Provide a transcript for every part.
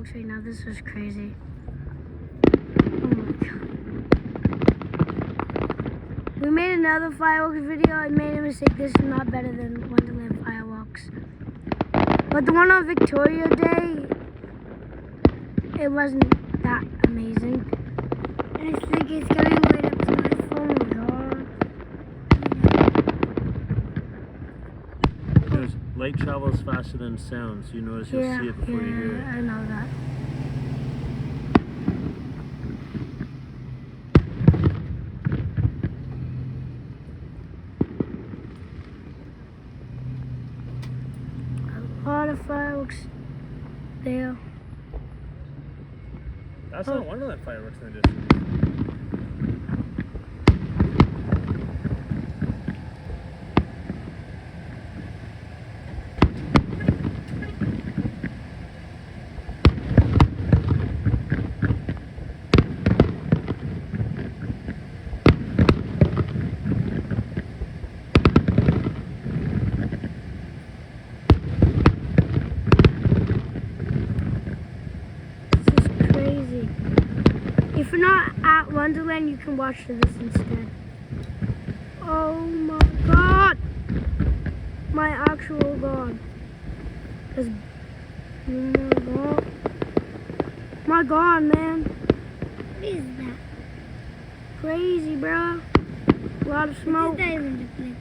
fireworks right now. This was crazy. Oh my god. We made another fireworks video. I made a mistake. This is not better than Wonderland fireworks. But the one on Victoria Day, it wasn't that amazing. And I think it's going right up to my phone. Because light travels faster than sound, so you notice you'll see it before you hear it. I know that. A lot of fireworks there. That's not Wonderland fireworks in the distance. If you're not at Wonderland, you can watch this instead. Oh my god! My actual god. Oh my god. My god, man. What is that? Crazy, bro. A lot of smoke. What is that even look like?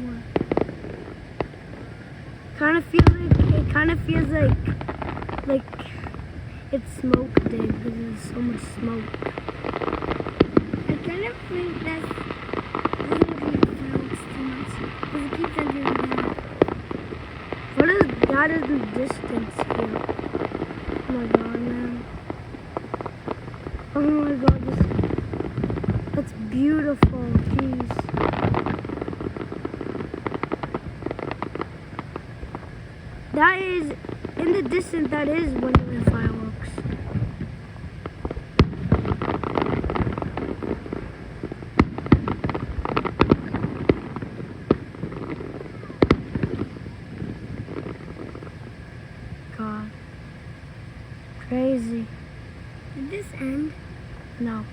What? Kind of feels like it's smoke day because there's so much smoke. I kind of think that's doesn't look like fireworks too much because it keeps on doing that. What is that in the distance here? Oh my god, man. Oh my god, that's beautiful. Jeez. That is, in the distance, that is Wonderland fireworks. God. Crazy. Did this end? No.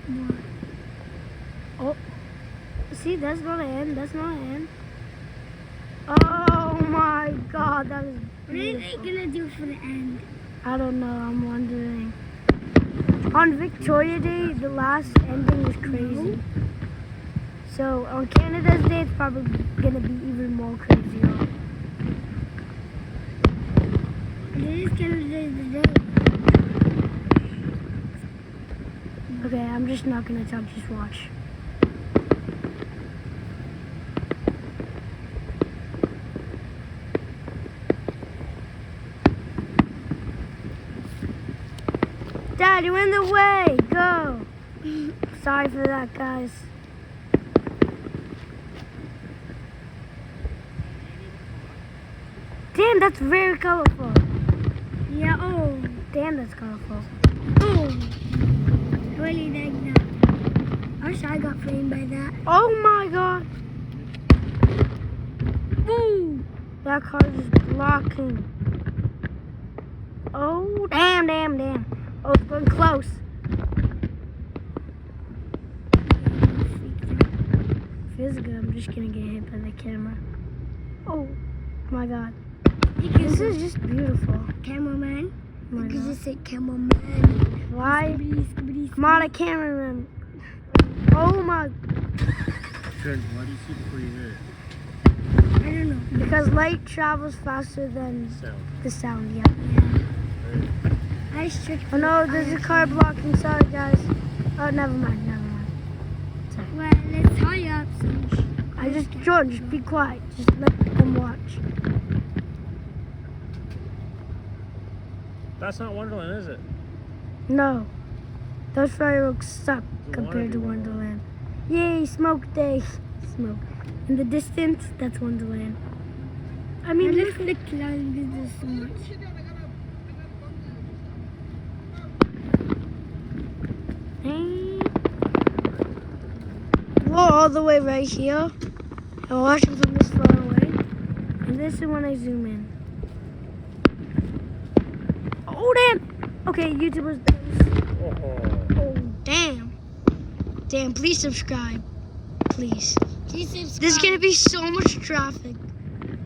What? Oh. See, that's not an end. That's not an end. Oh my god, that is What are they gonna do for the end? I don't know, I'm wondering. On Victoria Day, the last ending was crazy. So on Canada's Day, it's probably gonna be even more crazier. It is Canada's Day. Okay, I'm just not gonna talk, just watch. Dad, you're in the way. Go. Sorry for that, guys. Damn, that's very colorful. Yeah, oh. Damn, that's colorful. Oh. I really like that. I wish I got framed by that. Oh my god. Ooh. That car is blocking. Oh, damn, damn, damn. Oh, it's going close. Feels good. I'm just gonna get hit by the camera. Oh my god. This is just beautiful. Cameraman. Oh my You could god. just say cameraman. Why? Skibbity, I'm not a cameraman. Oh my. Jordan, why do you see before you hear it? I don't know. Because light travels faster than Sound. the sound, yeah. I strict. Oh no, there's a car blocking. Sorry, guys. Oh, never mind, never mind. Sorry. Well, let's hurry up. Jordan, just be quiet. Just let them watch. That's not Wonderland, is it? No. Those fireworks suck It's a compared to Wonderland. Wonderland. Yay, smoke day. Smoke. In the distance, that's Wonderland. I mean, Let's look cloud because there's so much. We're all the way right here. I'm watching from this far away. And this is when I zoom in. Okay, YouTubers. Oh. Oh, damn. Damn, please subscribe. Please. Please subscribe. There's gonna be so much traffic.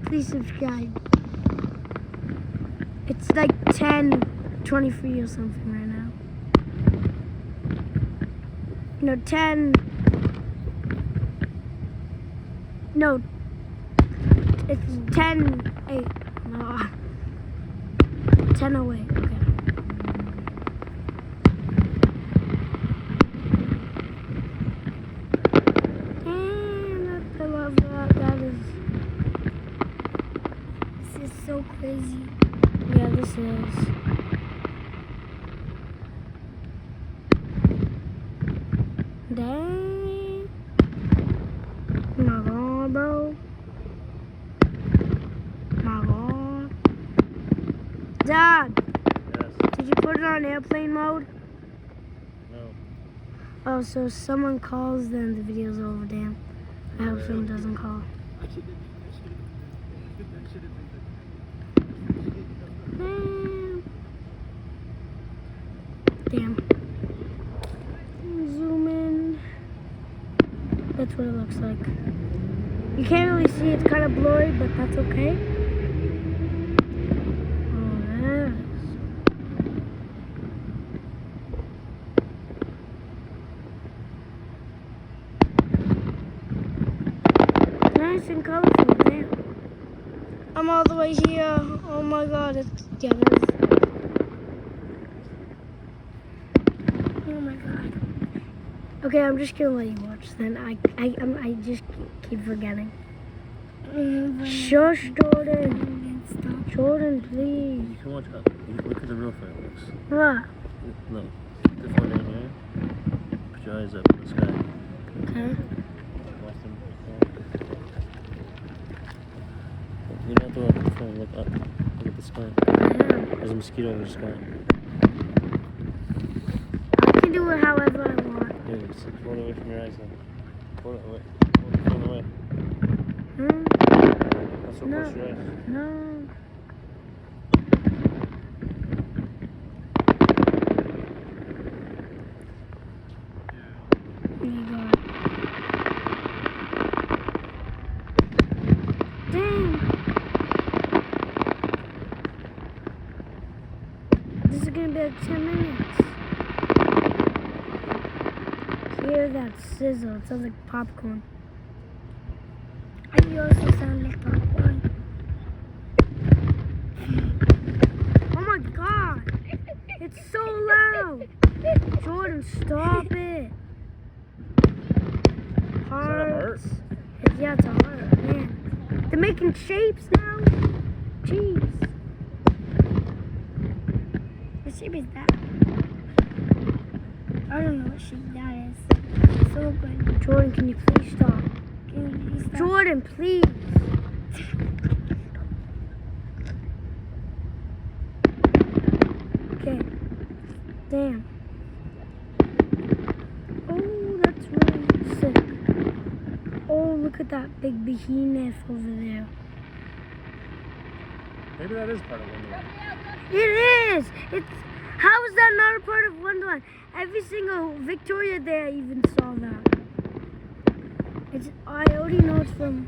Please subscribe. It's like 10:23 or something right now. No, 10. No. It's 10:08. No. 10:08. Okay. I love that. That is. This is so crazy. Yeah, this is. Dang. My God, bro. My God. Dad, Yes. did you put it on airplane mode? No. Oh, so if someone calls, then the video's over. Damn. I hope someone doesn't call. Damn. Zoom in. That's what it looks like. You can't really see, it's kind of blurry, but that's okay. Oh, yes. Nice and colorful, damn. I'm all the way here. Oh my God, it's, yeah, that's, oh my God. Okay, I'm just gonna let you watch then. I just keep forgetting. Shush, Jordan. Stop. Jordan, please. You can watch up. Look at the real fireworks. What? Look. Put the phone down here. Put your eyes up in the sky. Okay. Watch them. You don't have to look at the phone. Look up. Look at the sky. Yeah. There's a mosquito in the sky. I can do it however I want. Yeah, just pull it away from your eyes now. Pull it away. Pull the phone away. Hmm? Not so No. close to your eyes. No. There you go. Dang. This is gonna be like 10 minutes. Hear that sizzle. It sounds like popcorn. And you also sound like popcorn. Oh my God. It's so loud. Jordan, stop it. Is that a heart? Yeah, it's a heart, man. They're making shapes now. Jeez. What shape is that? I don't know what shape that is. So good. Jordan, can you please stop? Can you please stop? Jordan, please. Okay. Damn. Oh, that's really sick. Oh, look at that big behemoth over there. Maybe that is part of Wonderland. It is! It's how is that not a part of Wonderland? Every single Victoria there even saw that. It's I already know it's from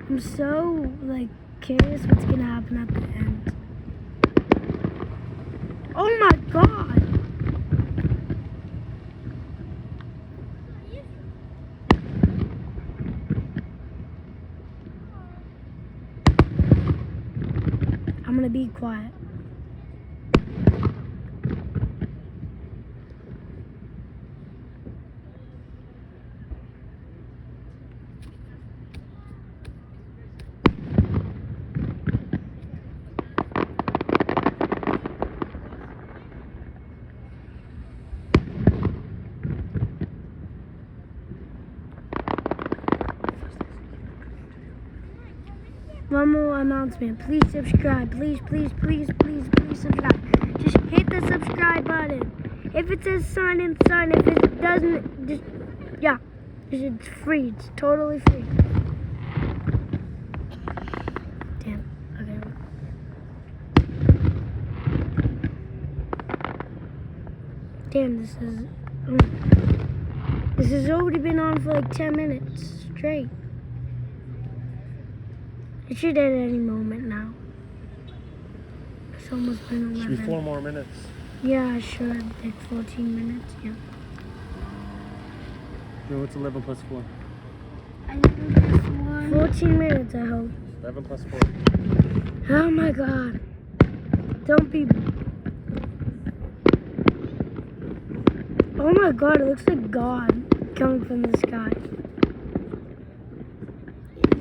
I'm so like curious what's gonna happen at the end. Oh my God! I'm gonna be quiet. One more announcement. Please subscribe. Please, please, please, please, please subscribe. Just hit the subscribe button. If it says sign in, sign. If it doesn't, just, yeah. It's free. It's totally free. Damn. Okay. Damn, this has already been on for like 10 minutes straight. It should end at any moment now. It's almost been 11. Should be 4 more minutes. Yeah, sure. Like 14 minutes, yeah. No, what's 11 plus 4? 14 minutes, I hope. 11 plus 4. Oh my god. Don't be... Oh my god, it looks like God coming from the sky.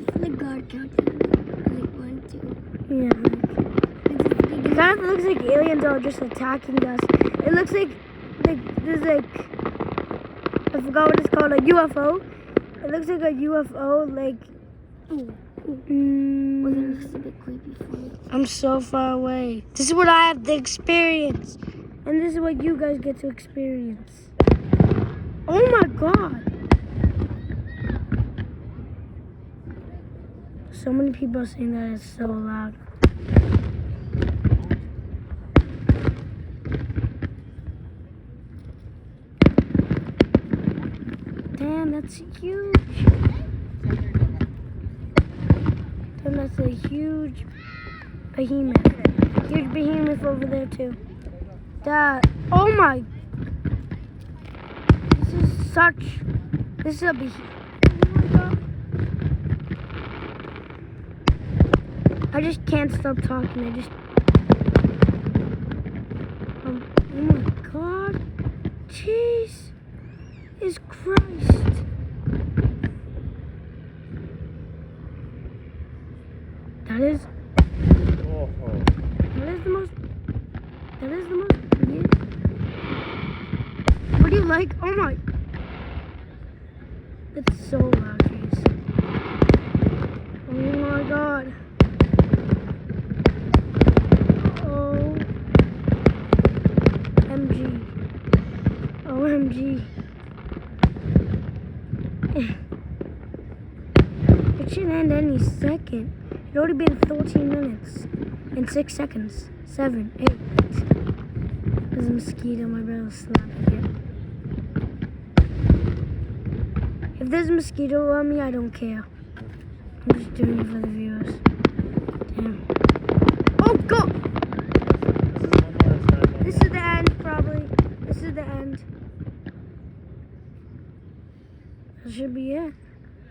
It's like God counting. Like 1, 2. Yeah. It kind of looks like aliens are just attacking us. It looks like there's like... I forgot what it's called, a UFO. It looks like a UFO, like... Well, that looks a bit creepy for me. I'm so far away. This is what I have to experience. And this is what you guys get to experience. Oh my god. So many people are saying that it's so loud. Damn, that's huge. Damn, that's a huge behemoth. Huge behemoth over there too. That, oh my. This is a behemoth. Oh my god. I just can't stop talking. Oh my god. Jeez. Is Christ. That is the most, yeah. What do you like? Oh my. It's so loud, jeez. Oh my god. OMG. OMG. It should end any second. It already been 14 minutes and 6 seconds. 7, 8. There's a mosquito. My brother slapped it. If there's a mosquito on me, I don't care. I'm just doing it for the viewers. Damn. Oh god! This is the end, probably. This is the end. That should be it.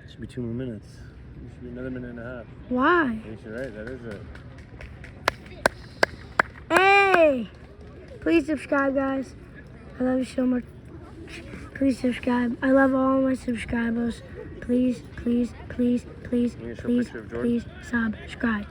Should be 2 more minutes. It should be another minute and a half. Why? Yes, you're right. That is it. Hey! Please subscribe, guys. I love you so much. Please subscribe. I love all my subscribers. Please, please, please, please, Can you show a please, picture of Jordan? please subscribe.